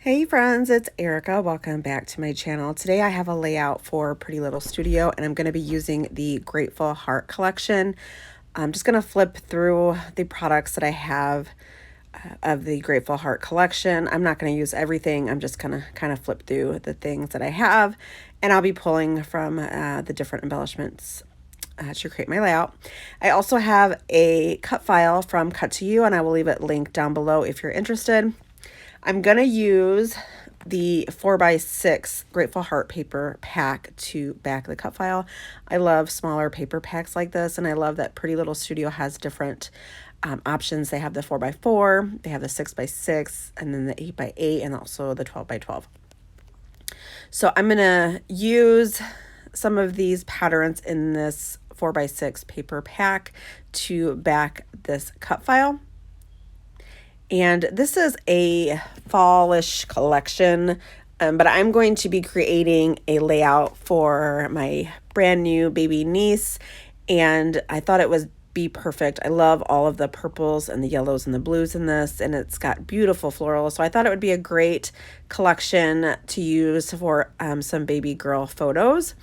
Hey friends, it's Erica. Welcome back to my channel. Today I have a layout for Pretty Little Studio and I'm going to be using the Grateful Heart collection. I'm just going to flip through the products that I have of the Grateful Heart collection. I'm not going to use everything. I'm just going to kind of flip through the things that I have, and I'll be pulling from the different embellishments to create my layout. I also have a cut file from Cut to You, and I will leave it linked down below if you're interested. I'm going to use the 4x6 Grateful Heart paper pack to back the cut file. I love smaller paper packs like this, and I love that Pretty Little Studio has different options. They have the 4x4, they have the 6x6, and then the 8x8, and also the 12x12. So I'm going to use some of these patterns in this 4x6 paper pack to back this cut file. And this is a fallish collection, but I'm going to be creating a layout for my brand new baby niece, and I thought it would be perfect. I love all of the purples and the yellows and the blues in this, and it's got beautiful florals, so I thought it would be a great collection to use for some baby girl photos.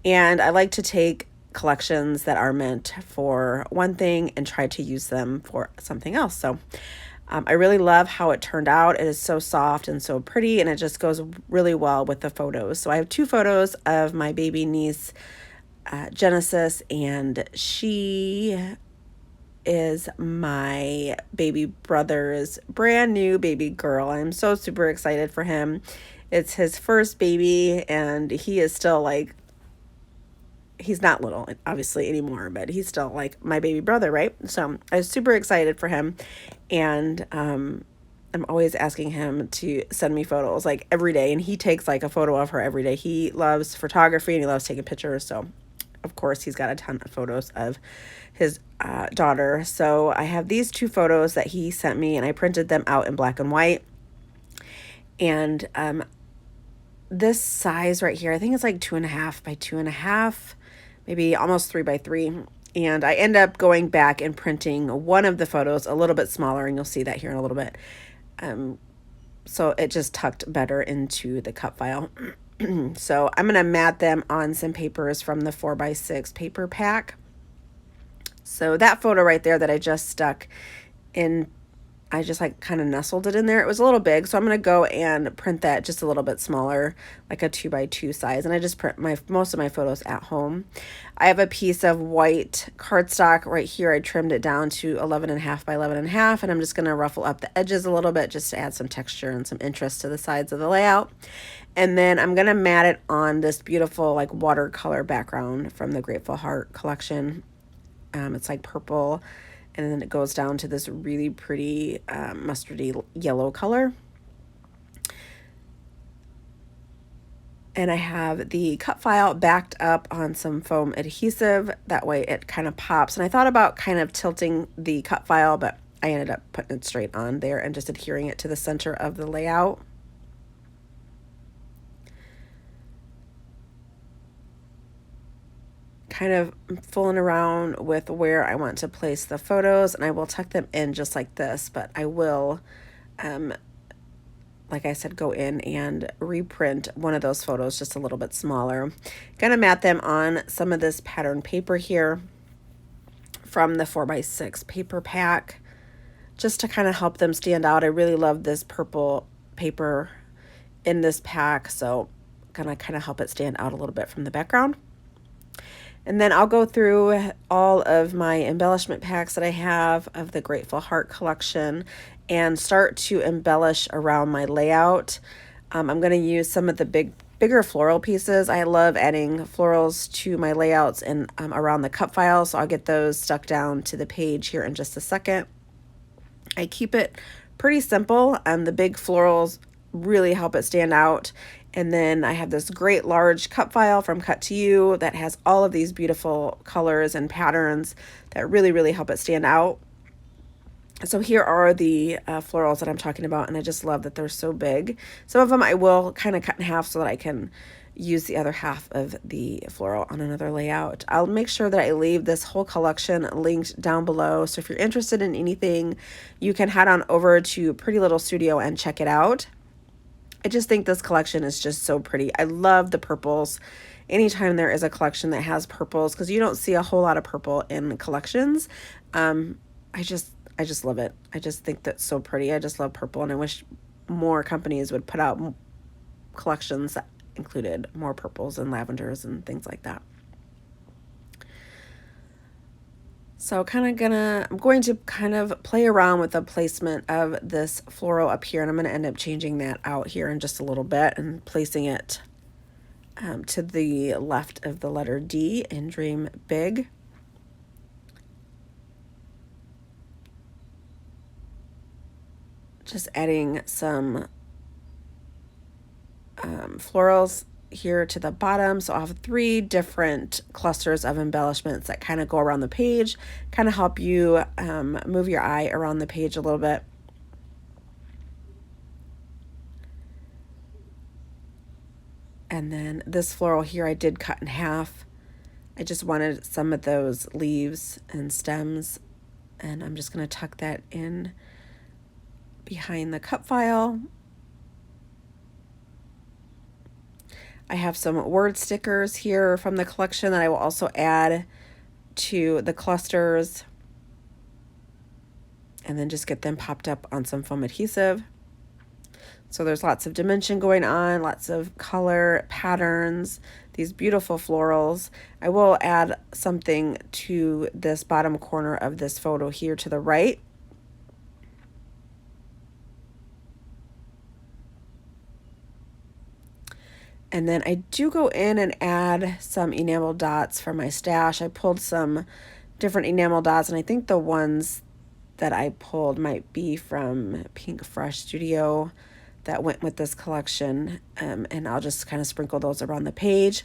And I like to take collections that are meant for one thing and try to use them for something else. So I really love how it turned out. It is so soft and so pretty, and it just goes really well with the photos. So I have two photos of my baby niece, Genesis, and she is my baby brother's brand new baby girl. I'm so super excited for him. It's his first baby, and he is still like, he's not little obviously anymore, but he's still like my baby brother, right? So I was super excited for him, and I'm always asking him to send me photos like every day, and he takes like a photo of her every day. He loves photography and he loves taking pictures, so of course he's got a ton of photos of his daughter. So I have these two photos that he sent me, and I printed them out in black and white. And this size right here, I think it's like 2.5 by 2.5, maybe almost 3x3. And I end up going back and printing one of the photos a little bit smaller, and you'll see that here in a little bit. So it just tucked better into the cut file. So I'm going to mat them on some papers from the 4x6 paper pack. So that photo right there that I just stuck in, I just like kind of nestled it in there. It was a little big, so I'm going to go and print that just a little bit smaller, like a 2x2 size. And I just print most of my photos at home. I have a piece of white cardstock right here. I trimmed it down to 11.5 by 11.5, and I'm just going to ruffle up the edges a little bit just to add some texture and some interest to the sides of the layout. And then I'm going to mat it on this beautiful like watercolor background from the Grateful Heart collection. It's like purple, and then it goes down to this really pretty mustardy yellow color. And I have the cut file backed up on some foam adhesive. That way it kind of pops. And I thought about kind of tilting the cut file, but I ended up putting it straight on there and just adhering it to the center of the layout. Kind of fooling around with where I want to place the photos, and I will tuck them in just like this, but I will, like I said, go in and reprint one of those photos just a little bit smaller. Gonna mat them on some of this pattern paper here from the 4x6 paper pack just to kind of help them stand out. I really love this purple paper in this pack, so gonna kind of help it stand out a little bit from the background. And then I'll go through all of my embellishment packs that I have of the Grateful Heart collection and start to embellish around my layout. I'm going to use some of the bigger floral pieces. I love adding florals to my layouts and around the cut file, so I'll get those stuck down to the page here in just a second. I keep it pretty simple. The big florals really help it stand out. And then I have this great large cut file from Cut to You that has all of these beautiful colors and patterns that really, really help it stand out. So here are the florals that I'm talking about, and I just love that they're so big. Some of them I will kind of cut in half so that I can use the other half of the floral on another layout. I'll make sure that I leave this whole collection linked down below. So if you're interested in anything, you can head on over to Pretty Little Studio and check it out. I just think this collection is just so pretty. I love the purples. Anytime there is a collection that has purples, because you don't see a whole lot of purple in collections, I just love it. I just think that's so pretty. I just love purple, and I wish more companies would put out collections that included more purples and lavenders and things like that. So I'm going to kind of play around with the placement of this floral up here, and I'm going to end up changing that out here in just a little bit and placing it to the left of the letter D in Dream Big. Just adding some florals here to the bottom. So I'll have 3 different clusters of embellishments that kind of go around the page, kind of help you move your eye around the page a little bit. And then this floral here I did cut in half. I just wanted some of those leaves and stems, and I'm just going to tuck that in behind the cut file. I have some word stickers here from the collection that I will also add to the clusters, and then just get them popped up on some foam adhesive. So there's lots of dimension going on, lots of color patterns, these beautiful florals. I will add something to this bottom corner of this photo here to the right. And then I do go in and add some enamel dots for my stash. I pulled some different enamel dots, and I think the ones that I pulled might be from Pink Fresh Studio that went with this collection, and I'll just kind of sprinkle those around the page.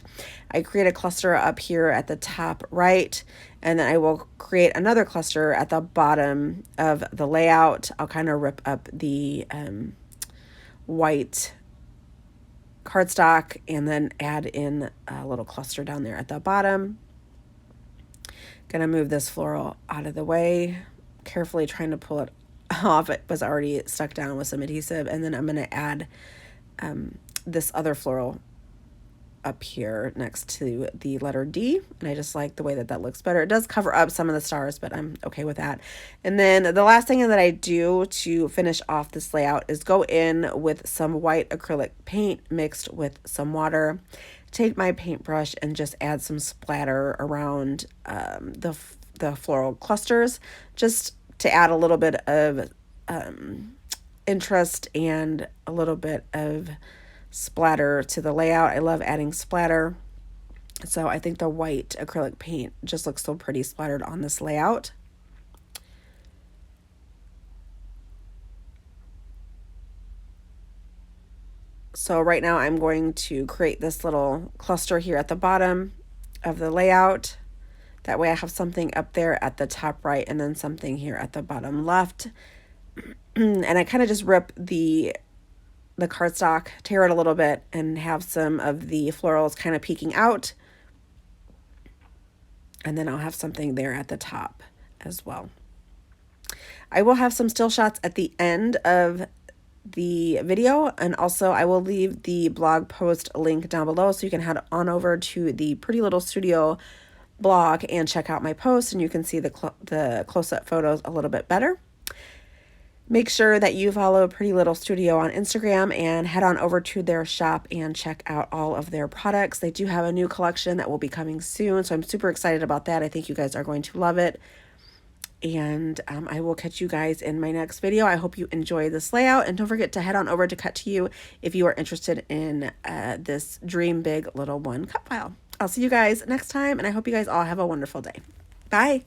I create a cluster up here at the top right, and then I will create another cluster at the bottom of the layout. I'll kind of rip up the white cardstock and then add in a little cluster down there at the bottom. Gonna move this floral out of the way, carefully trying to pull it off. It was already stuck down with some adhesive, and then I'm gonna add this other floral up here next to the letter D, and I just like the way that that looks better. It does cover up some of the stars, but I'm okay with that. And then the last thing that I do to finish off this layout is go in with some white acrylic paint mixed with some water. Take my paintbrush and just add some splatter around the floral clusters, just to add a little bit of interest and a little bit of splatter to the layout. I love adding splatter, so I think the white acrylic paint just looks so pretty splattered on this layout. So right now I'm going to create this little cluster here at the bottom of the layout. That way I have something up there at the top right and then something here at the bottom left. And I kind of just rip the cardstock, tear it a little bit, and have some of the florals kind of peeking out. And then I'll have something there at the top as well. I will have some still shots at the end of the video, and also I will leave the blog post link down below so you can head on over to the Pretty Little Studio blog and check out my post, and you can see the close-up photos a little bit better. Make sure that you follow Pretty Little Studio on Instagram and head on over to their shop and check out all of their products. They do have a new collection that will be coming soon, so I'm super excited about that. I think you guys are going to love it. And I will catch you guys in my next video. I hope you enjoy this layout, and don't forget to head on over to Cut to You if you are interested in this Dream Big Little One cut file. I'll see you guys next time, and I hope you guys all have a wonderful day. Bye.